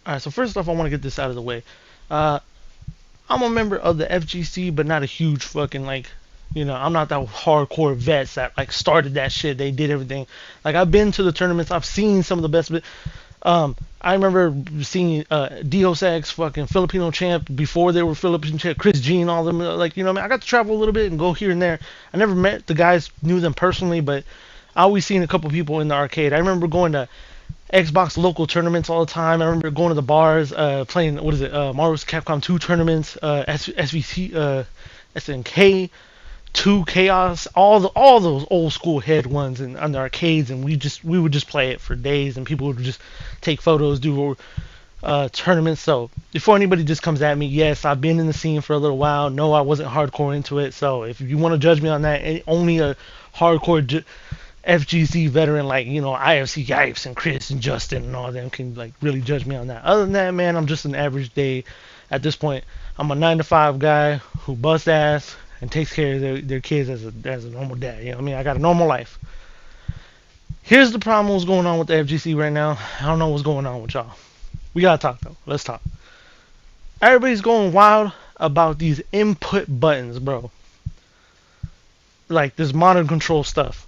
All right, so first off, I want to get this out of the way. Uh, I'm a member of the FGC, but not a huge fucking like, I'm not that hardcore vets that like started that shit. They did everything. Like I've been to the tournaments. I've seen some of the best. I remember seeing Dios X, fucking Filipino champ before they were Filipino champ, Chris Jean, all them. Like I mean, I got to travel a little bit and go here and there. I never met the guys, knew them personally, but I always seen a couple people in the arcade. I remember going to Xbox local tournaments all the time. I remember going to the bars, playing what is it, Marvel's Capcom 2 tournaments, SVC, SNK, 2 Chaos, all those old school head ones and on the arcades, and we would just play it for days, and people would just take photos, do tournaments. So before anybody just comes at me, yes, I've been in the scene for a little while. No, I wasn't hardcore into it. So if you want to judge me on that, only a hardcore FGC veteran like IFC Yipes and Chris and Justin and all them can like really judge me on that. Other than that, man, I'm just an average day at this point. I'm a 9 to 5 guy who busts ass and takes care of their kids as a normal dad. You know what I mean? I got a normal life. Here's the problem what's going on with the FGC right now. I don't know what's going on with y'all. We gotta talk though. Let's talk. Everybody's going wild about these input buttons, bro. Like this modern control stuff.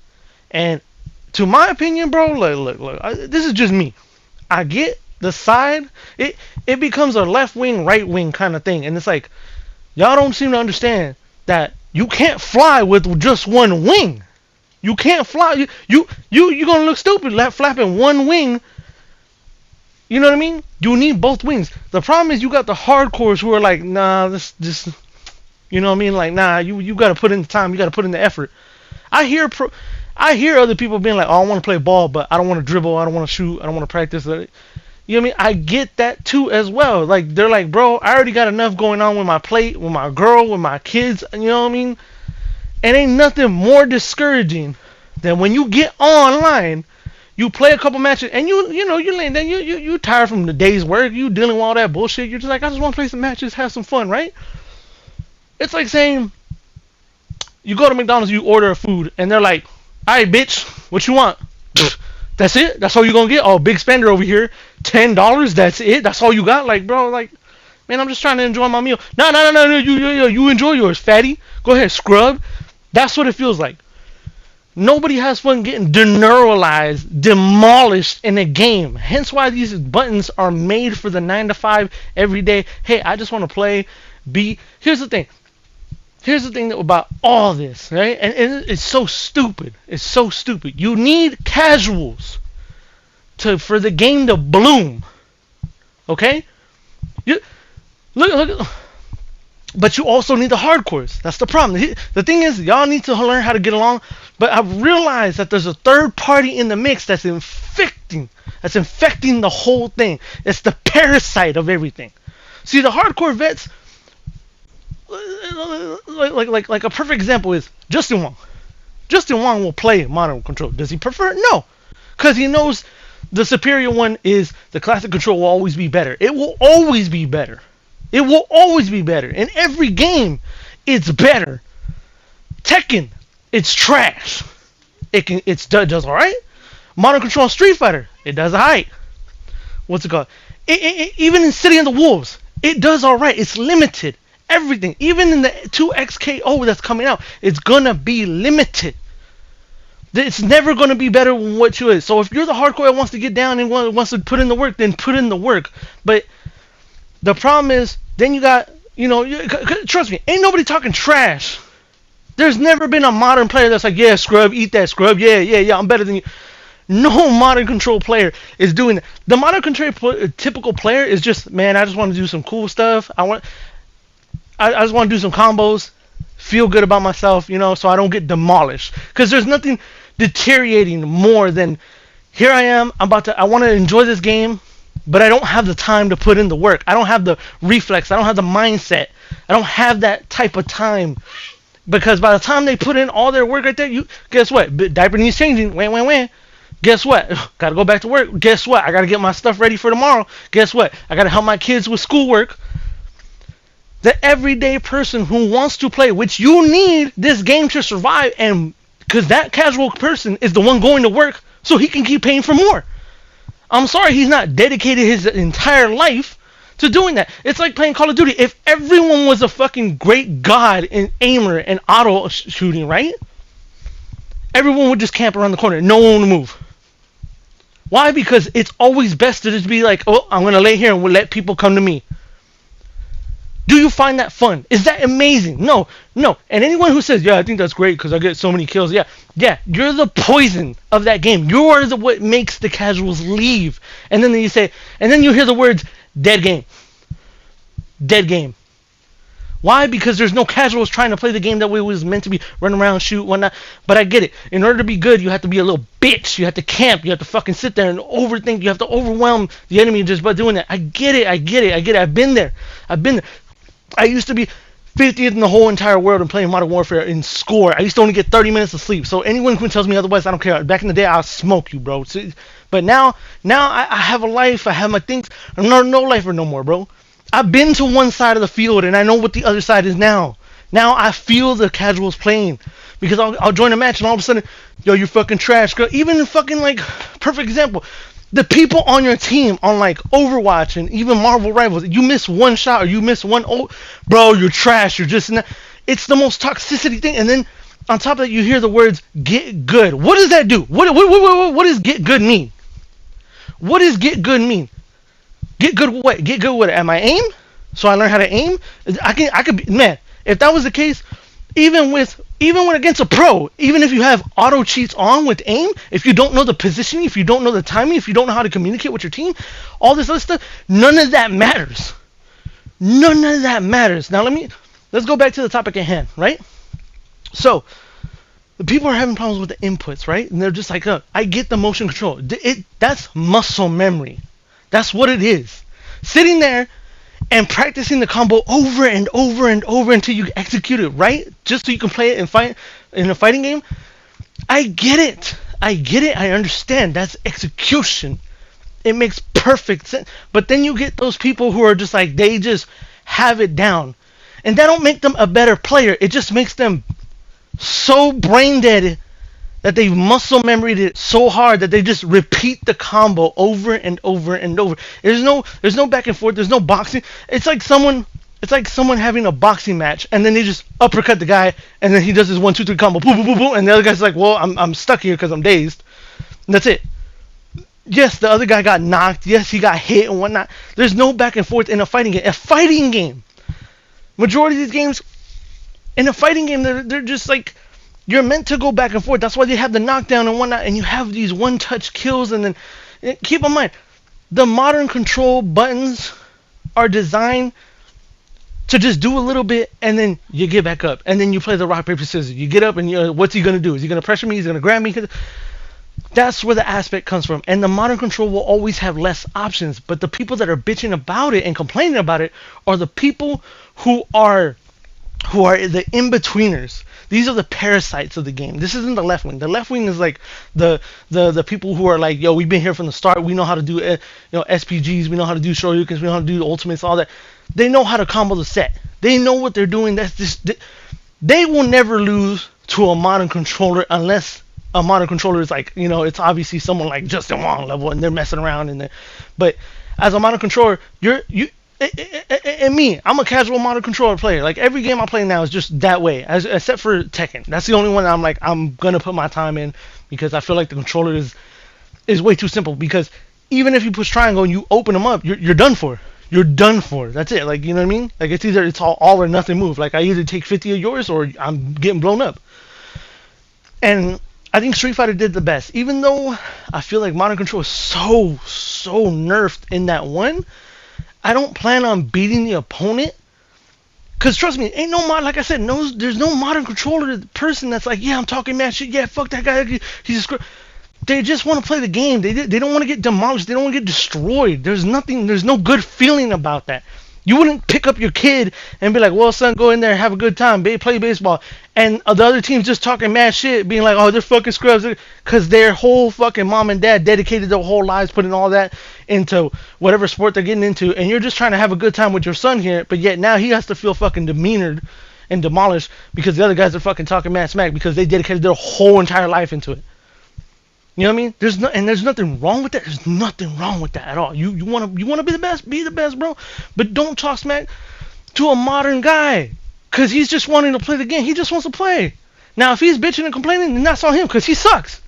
And to my opinion, bro, look, this is just me. I get the side. It becomes a left wing, right wing kind of thing, and it's like y'all don't seem to understand that you can't fly with just one wing. You can't fly. You're gonna look stupid flapping one wing. You know what I mean? You need both wings. The problem is you got the hardcores who are like, nah, this, you know what I mean? Like, nah, you got to put in the time. You got to put in the effort. I hear other people being like, oh, I want to play ball, but I don't want to dribble. I don't want to shoot. I don't want to practice. You know what I mean? I get that too as well. Like, they're like, bro, I already got enough going on with my plate, with my girl, with my kids. You know what I mean? And ain't nothing more discouraging than when you get online, you play a couple matches, and you're laying down, you tired from the day's work, you dealing with all that bullshit. You're just like, I just want to play some matches, have some fun, right? It's like saying, you go to McDonald's, you order a food, and they're like, alright, bitch, what you want? That's it? That's all you gonna get? Oh, big spender over here. $10? That's it? That's all you got? Like, bro, like, man, I'm just trying to enjoy my meal. No, you enjoy yours, fatty. Go ahead, scrub. That's what it feels like. Nobody has fun getting deneuralized, demolished in a game. Hence why these buttons are made for the 9 to 5 every day. Hey, I just want to play. Here's the thing. Here's the thing about all this, right? And it's so stupid. It's so stupid. You need casuals for the game to bloom. Okay? Look. But you also need the hardcores. That's the problem. The thing is, y'all need to learn how to get along. But I've realized that there's a third party in the mix that's infecting the whole thing. It's the parasite of everything. See, the hardcore vets, like a perfect example is Justin Wong. Justin Wong will play modern control. Does he prefer it? No. Because he knows the superior one is the classic control will always be better. It will always be better. It will always be better. In every game, it's better. Tekken, it's trash. It does alright. Modern Control Street Fighter, it does alright. What's it called? Even in City of the Wolves, it does alright. It's limited. Everything. Even in the 2XKO that's coming out, it's gonna be limited. It's never gonna be better than what you is. So if you're the hardcore that wants to get down and wants to put in the work, then put in the work. But the problem is, then you got, trust me, ain't nobody talking trash. There's never been a modern player that's like, yeah, scrub, eat that, scrub, yeah, I'm better than you. No modern control player is doing that. The modern control typical player is just, man, I just want to do some cool stuff. I just want to do some combos, feel good about myself, so I don't get demolished. Because there's nothing deteriorating more than, here I am, I want to enjoy this game, but I don't have the time to put in the work. I don't have the reflex. I don't have the mindset. I don't have that type of time. Because by the time they put in all their work right there, guess what? Diaper needs changing. Wham. Guess what? Got to go back to work. Guess what? I got to get my stuff ready for tomorrow. Guess what? I got to help my kids with schoolwork. The everyday person who wants to play, which you need this game to survive, and because that casual person is the one going to work, so he can keep paying for more. I'm sorry he's not dedicated his entire life to doing that. It's like playing Call of Duty. If everyone was a fucking great god in aimer and auto shooting, right? Everyone would just camp around the corner. No one would move. Why? Because it's always best to just be like, oh, I'm going to lay here and we'll let people come to me. Do you find that fun? Is that amazing? No, no. And anyone who says, yeah, I think that's great because I get so many kills. Yeah, you're the poison of that game. You are the what makes the casuals leave. And then you say, and then you hear the words, dead game. Dead game. Why? Because there's no casuals trying to play the game that way it was meant to be. Run around, shoot, whatnot. But I get it. In order to be good, you have to be a little bitch. You have to camp. You have to fucking sit there and overthink. You have to overwhelm the enemy just by doing that. I get it. I've been there. I used to be 50th in the whole entire world in playing Modern Warfare in score. I used to only get 30 minutes of sleep. So anyone who tells me otherwise, I don't care. Back in the day, I'll smoke you, bro. But now I have a life. I have my things. I'm not no lifer no more, bro. I've been to one side of the field and I know what the other side is now. Now I feel the casuals playing because I'll join a match and all of a sudden, yo, you're fucking trash, girl. Even fucking like perfect example, the people on your team on like Overwatch and even Marvel Rivals, you miss one shot or you miss one, oh, bro, you're trash. You're just not. It's the most toxicity thing. And then on top of that, you hear the words "get good." What does that do? What does "get good" mean? What does "get good" mean? Get good what? Get good what? At my aim? So I learn how to aim? I could be, man, if that was the case, even when against a pro, even if you have auto cheats on with aim, if you don't know the positioning, if you don't know the timing, if you don't know how to communicate with your team, all this other stuff, none of that matters. None of that matters. Now let's go back to the topic at hand, right? So the people are having problems with the inputs, right? And they're just like, I get the motion control. That's muscle memory. That's what it is. Sitting there and practicing the combo over and over and over until you execute it right, just so you can play it and fight in a fighting game. I get it. I understand. That's execution. It makes perfect sense. But then you get those people who are just like, they just have it down. And that don't make them a better player. It just makes them so brain dead that they've muscle memoried it so hard that they just repeat the combo over and over and over. There's no back and forth. There's no boxing. It's like someone having a boxing match and then they just uppercut the guy and then he does his 1-2-3 combo, boom, boom, boom, boom, and the other guy's like, well, I'm stuck here because I'm dazed. And that's it. Yes, the other guy got knocked. Yes, he got hit and whatnot. There's no back and forth in a fighting game. A fighting game. Majority of these games, in a fighting game, they're just like, you're meant to go back and forth. That's why they have the knockdown and whatnot, and you have these one-touch kills. And then keep in mind, the modern control buttons are designed to just do a little bit, and then you get back up, and then you play the rock paper scissors. You get up, and what's he gonna do? Is he gonna pressure me? Is he gonna grab me? That's where the aspect comes from. And the modern control will always have less options. But the people that are bitching about it and complaining about it are the people who are the in-betweeners. These are the parasites of the game. This isn't the left wing. The left wing is like the people who are like, yo, we've been here from the start. We know how to do SPGs. We know how to do Shoryukens. We know how to do ultimates, all that. They know how to combo the set. They know what they're doing. They will never lose to a modern controller unless a modern controller is like, it's obviously someone like Justin Wong level and they're messing around but as a modern controller, and me, I'm a casual modern controller player. Like every game I play now is just that way, except for Tekken. That's the only one that I'm like, I'm gonna put my time in because I feel like the controller is way too simple. Because even if you push triangle and you open them up, you're done for. You're done for. That's it. Like, you know what I mean? Like it's all or nothing move. Like I either take 50 of yours or I'm getting blown up. And I think Street Fighter did the best, even though I feel like modern control is so nerfed in that one. I don't plan on beating the opponent, cause trust me, ain't no mod. Like I said, there's no modern controller person that's like, yeah, I'm talking mad shit. Yeah, fuck that guy. He's a They just want to play the game. They don't want to get demolished. They don't want to get destroyed. There's no good feeling about that. You wouldn't pick up your kid and be like, well, son, go in there and have a good time, play baseball. And the other team's just talking mad shit, being like, oh, they're fucking scrubs. Because their whole fucking mom and dad dedicated their whole lives putting all that into whatever sport they're getting into. And you're just trying to have a good time with your son here. But yet now he has to feel fucking demeanored and demolished because the other guys are fucking talking mad smack because they dedicated their whole entire life into it. You know what I mean? There's nothing wrong with that. There's nothing wrong with that at all. You wanna be the best, bro. But don't talk smack to a modern guy, cause he's just wanting to play the game. He just wants to play. Now, if he's bitching and complaining, then that's on him, cause he sucks.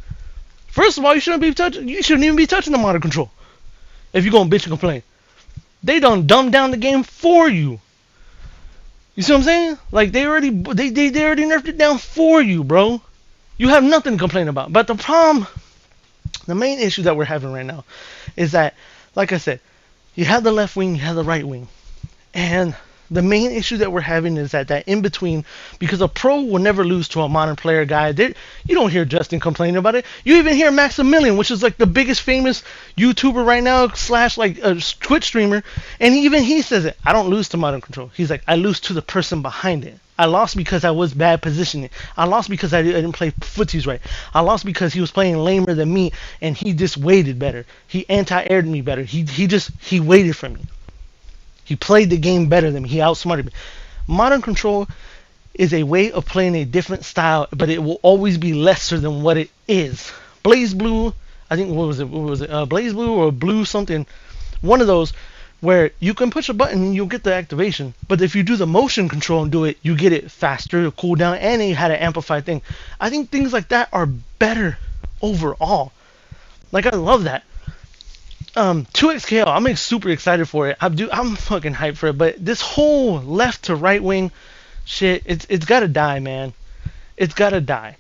First of all, you shouldn't even be touching the modern control. If you're gonna bitch and complain, they done dumbed down the game for you. You see what I'm saying? Like they already nerfed it down for you, bro. You have nothing to complain about. But the problem, the main issue that we're having right now, is that, like I said, you have the left wing, you have the right wing, and the main issue that we're having is that in between, because a pro will never lose to a modern player guy. You don't hear Justin complaining about it. You even hear Maximilian, which is like the biggest famous YouTuber right now, / like a Twitch streamer, and even he says it. I don't lose to modern control. He's like, I lose to the person behind it. I lost because I was bad positioning. I lost because I didn't play footsies right. I lost because he was playing lamer than me, and he just waited better. He anti-aired me better. He waited for me. He played the game better than me. He outsmarted me. Modern control is a way of playing a different style, but it will always be lesser than what it is. Blaze Blue, I think, what was it? Blaze Blue or Blue something. One of those where you can push a button and you'll get the activation. But if you do the motion control and do it, you get it faster, the cooldown, and it had an amplified thing. I think things like that are better overall. Like, I love that. 2XKL, I'm super excited for it. I'm fucking hyped for it. But this whole left to right wing shit, it's gotta die, man. It's gotta die.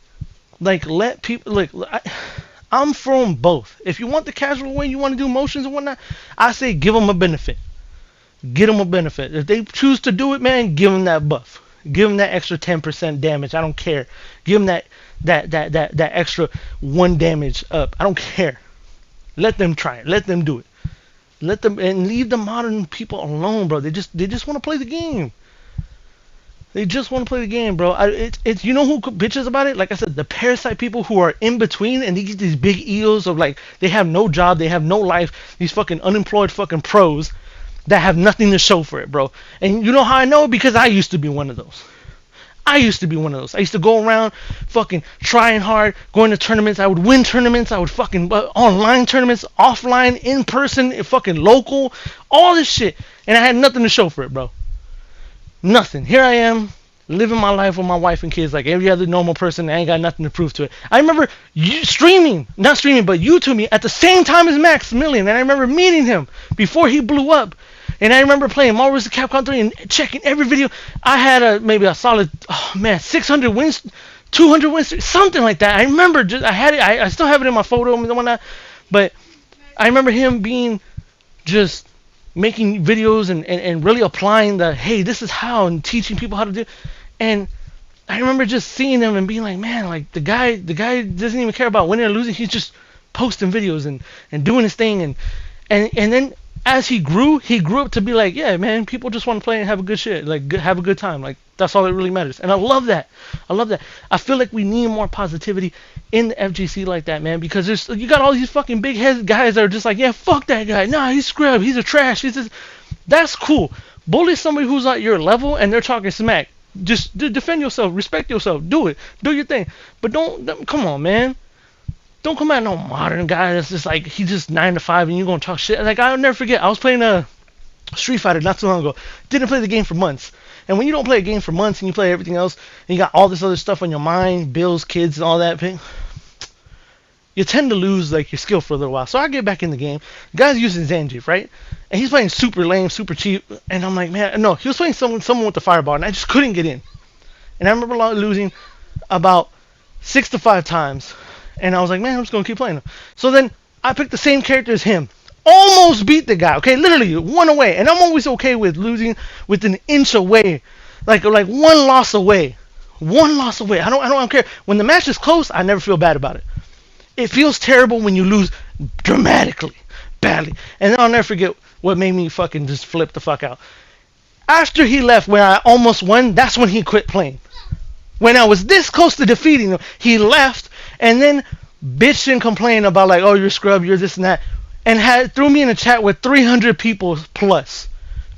Like, let people, like, I'm from both. If you want the casual way, you want to do motions and whatnot, I say give them a benefit. Get them a benefit. If they choose to do it, man, give them that buff. Give them that extra 10% damage. I don't care. Give them that extra 1 damage up. I don't care. Let them try it. Let them do it. Let them, and leave the modern people alone, bro. They just want to play the game. They just want to play the game, bro. It's you know who bitches about it? Like I said, the parasite people who are in between, and they get these big egos of like they have no job, they have no life. These fucking unemployed fucking pros that have nothing to show for it, bro. And you know how I know? Because I used to be one of those. I used to go around fucking trying hard, going to tournaments. I would win tournaments. I would fucking online tournaments, offline, in person, fucking local, all this shit. And I had nothing to show for it, bro. Nothing. Here I am, living my life with my wife and kids like every other normal person. I ain't got nothing to prove to it. I remember not streaming, but YouTubing at the same time as Maximilian. And I remember meeting him before he blew up. And I remember playing Marvel vs. Capcom 3 and checking every video. I had maybe a solid, 600 wins, 200 wins, something like that. I remember, I had it, I still have it in my photo and whatnot. But I remember him being just making videos and really applying hey, this is how, and teaching people how to do. And I remember just seeing him and being like, man, like the guy doesn't even care about winning or losing. He's just posting videos and doing his thing. And then as he grew up to be like, yeah, man, people just want to play and have a good shit, like have a good time. Like, that's all that really matters. And I love that. I feel like we need more positivity in the FGC like that, man, because you got all these fucking big headed guys that are just like, yeah, fuck that guy. Nah, he's scrub. He's a trash. That's cool. Bully somebody who's at your level and they're talking smack. Just defend yourself. Respect yourself. Do it. Do your thing. But don't come on, man. Don't come at no modern guy that's just like, he's just 9 to 5 and you're gonna talk shit. Like, I'll never forget, I was playing a Street Fighter not too long ago. Didn't play the game for months. And when you don't play a game for months and you play everything else, and you got all this other stuff on your mind, bills, kids, and all that, you tend to lose like your skill for a little while. So I get back in the game. The guy's using Zangief, right? And he's playing super lame, super cheap. And I'm like, man, no, he was playing someone with the fireball, and I just couldn't get in. And I remember losing about 6 to 5 times. And I was like, man, I'm just going to keep playing him. So then I picked the same character as him. Almost beat the guy, okay? Literally, 1 away. And I'm always okay with losing with an inch away. Like 1 loss away. 1 loss away. I don't care. When the match is close, I never feel bad about it. It feels terrible when you lose dramatically, badly. And then I'll never forget what made me fucking just flip the fuck out. After he left, when I almost won, that's when he quit playing. When I was this close to defeating him, he left and then bitched and complained about like, oh, you're scrub, you're this and that, and threw me in a chat with 300 people plus,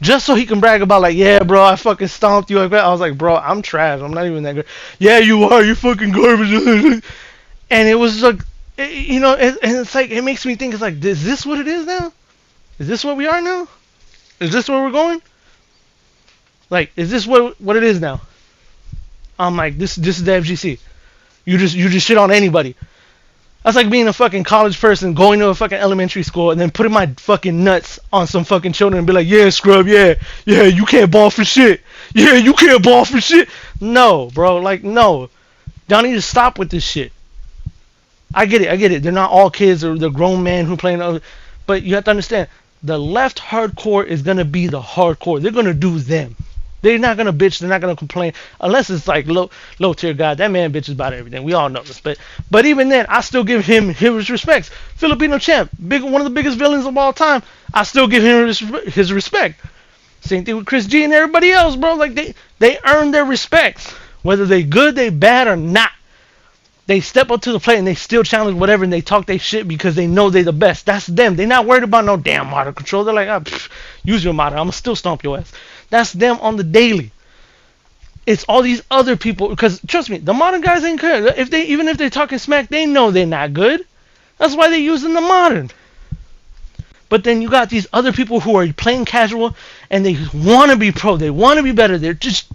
just so he can brag about like, yeah, bro, I fucking stomped you like that. I was like, bro, I'm trash. I'm not even that good. Yeah, you are. You're fucking garbage. And it was like, and it's like it makes me think. It's like, is this what it is now? Is this what we are now? Is this where we're going? Like, is this what it is now? I'm like, this is the FGC. You just shit on anybody. That's like being a fucking college person going to a fucking elementary school and then putting my fucking nuts on some fucking children and be like, yeah, scrub, yeah, you can't ball for shit. Yeah, you can't ball for shit. No, bro, like, no. Y'all need to stop with this shit. I get it. They're not all kids or they're grown men who playing, but you have to understand, the left hardcore is gonna be the hardcore. They're gonna do them. They're not gonna bitch. They're not gonna complain unless it's like low tier guy. That man bitches about everything. We all know this. But even then, I still give him his respects. Filipino champ, one of the biggest villains of all time. I still give him his respect. Same thing with Chris G and everybody else, bro. Like they earn their respects, whether they good, they bad or not. They step up to the plate and they still challenge whatever and they talk their shit because they know they the best. That's them. They're not worried about no damn modern control. They're like, use your modern. I'm gonna still stomp your ass. That's them on the daily. It's all these other people, because trust me, the modern guys ain't care. Even if they're talking smack, they know they're not good. That's why they're using the modern. But then you got these other people who are playing casual and they want to be pro. They want to be better. They're just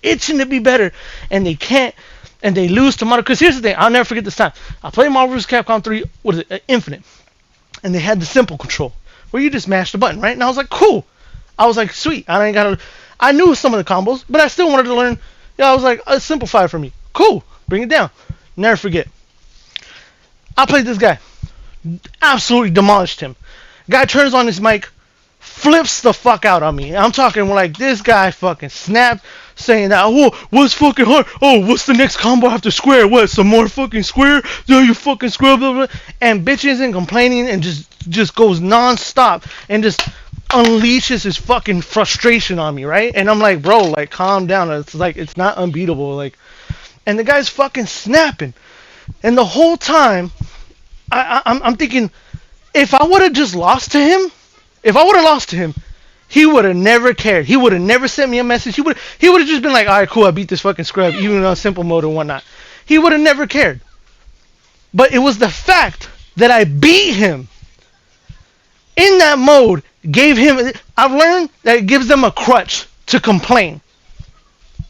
itching to be better, and they can't. And they lose to modern. Because here's the thing, I'll never forget this time. I played Marvel vs. Capcom 3, Infinite, and they had the simple control where you just mash the button, right? And I was like, cool. I was like, sweet. I knew some of the combos, but I still wanted to learn. I was like, simplify it for me. Cool. Bring it down. Never forget. I played this guy. Absolutely demolished him. Guy turns on his mic, flips the fuck out on me. I'm talking like this guy fucking snapped, saying that, oh, what's fucking hard? Oh, what's the next combo after square? What, some more fucking square? Yeah, you fucking scrub, blah, blah. And bitches and complaining and just goes non-stop and just unleashes his fucking frustration on me, right? And I'm like, bro, like, calm down. It's like, it's not unbeatable. Like, and the guy's fucking snapping. And the whole time, I'm thinking, if I would have just lost to him, he would have never cared. He would have never sent me a message. He would have just been like, all right, cool, I beat this fucking scrub, even on simple mode and whatnot. He would have never cared. But it was the fact that I beat him in that mode gave him. I've learned that it gives them a crutch to complain.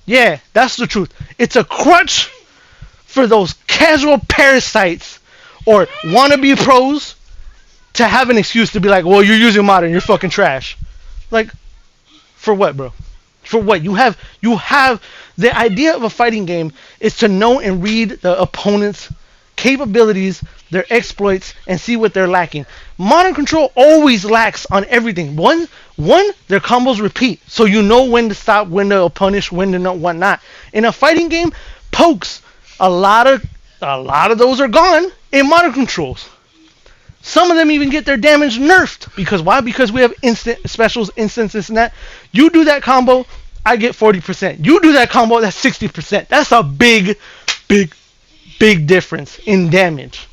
Yeah, that's the truth. It's a crutch for those casual parasites or wannabe pros to have an excuse to be like, well, you're using modern, you're fucking trash. Like, for what, bro? For what? You have the idea of a fighting game is to know and read the opponent's capabilities, their exploits, and see what they're lacking. Modern control always lacks on everything. One, their combos repeat, so you know when to stop, when to punish, when to not, whatnot. In a fighting game, pokes, a lot of those are gone in modern controls. Some of them even get their damage nerfed. Because why? Because we have instant specials, instances, and that. You do that combo, I get 40%. You do that combo, that's 60%. That's a big difference in damage.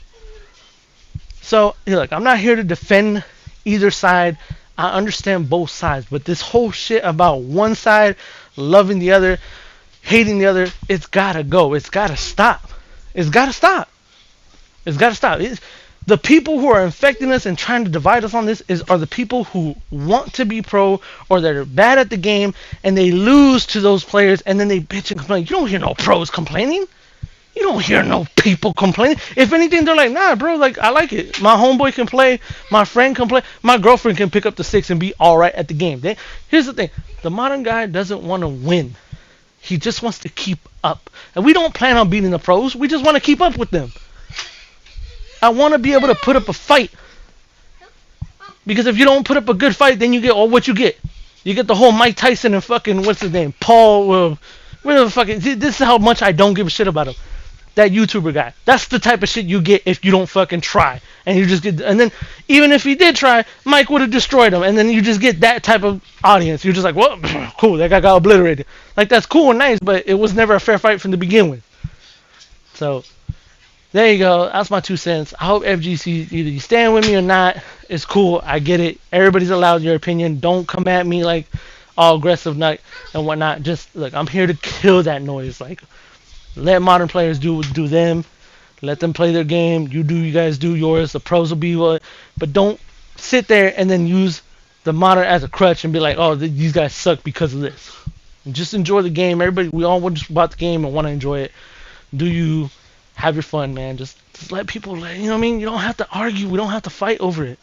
So, look, I'm not here to defend either side. I understand both sides. But this whole shit about one side loving the other, hating the other, it's gotta go. It's gotta stop. It's gotta stop. It's gotta stop. The people who are infecting us and trying to divide us on this are the people who want to be pro or that are bad at the game, and they lose to those players, and then they bitch and complain. You don't hear no pros complaining. You don't hear no people complaining. If anything, they're like, nah, bro, like, I like it. My homeboy can play. My friend can play. My girlfriend can pick up the 6 and be all right at the game. Here's the thing. The modern guy doesn't want to win. He just wants to keep up. And we don't plan on beating the pros. We just want to keep up with them. I want to be able to put up a fight. Because if you don't put up a good fight, then you get what you get. You get the whole Mike Tyson and fucking, what's his name? Paul, whatever fucking. This is how much I don't give a shit about him. That YouTuber guy. That's the type of shit you get if you don't fucking try. And you just get, and then even if he did try, Mike would have destroyed him. And then you just get that type of audience. You're just like, well, cool, that guy got obliterated. Like, that's cool and nice, but it was never a fair fight from the begin with. So, there you go. That's my 2 cents. I hope FGC, either you stand with me or not. It's cool. I get it. Everybody's allowed your opinion. Don't come at me like all aggressive and whatnot. Just, look, I'm here to kill that noise. Like, let modern players do them. Let them play their game. You guys do yours. The pros will be what, but don't sit there and then use the modern as a crutch and be like, oh, these guys suck because of this. And just enjoy the game. Everybody, we all just bought the game and want to enjoy it. Do you have your fun, man? Just let people, you know what I mean? You don't have to argue. We don't have to fight over it.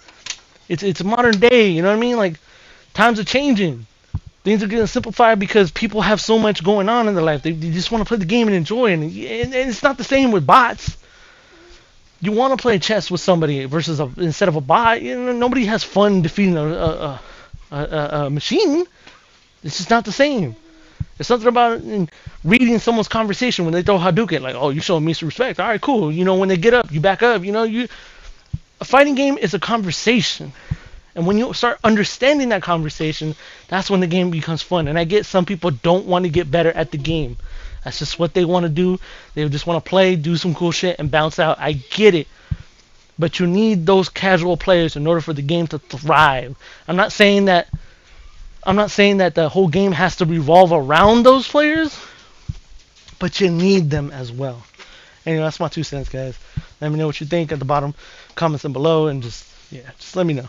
It's a modern day. You know what I mean? Like times are changing. Things are getting simplified because people have so much going on in their life. They just want to play the game and enjoy it. And it's not the same with bots. You want to play chess with somebody versus instead of a bot. You know, nobody has fun defeating a machine. It's just not the same. There's something about reading someone's conversation when they throw Hadouken. Like, oh, you're showing me some respect. All right, cool. You know, when they get up, you back up. You know, a fighting game is a conversation. And when you start understanding that conversation, that's when the game becomes fun. And I get some people don't want to get better at the game. That's just what they want to do. They just want to play, do some cool shit, and bounce out. I get it. But you need those casual players in order for the game to thrive. I'm not saying that the whole game has to revolve around those players, but you need them as well. Anyway, that's my 2 cents, guys. Let me know what you think at the bottom comments and below, and just let me know.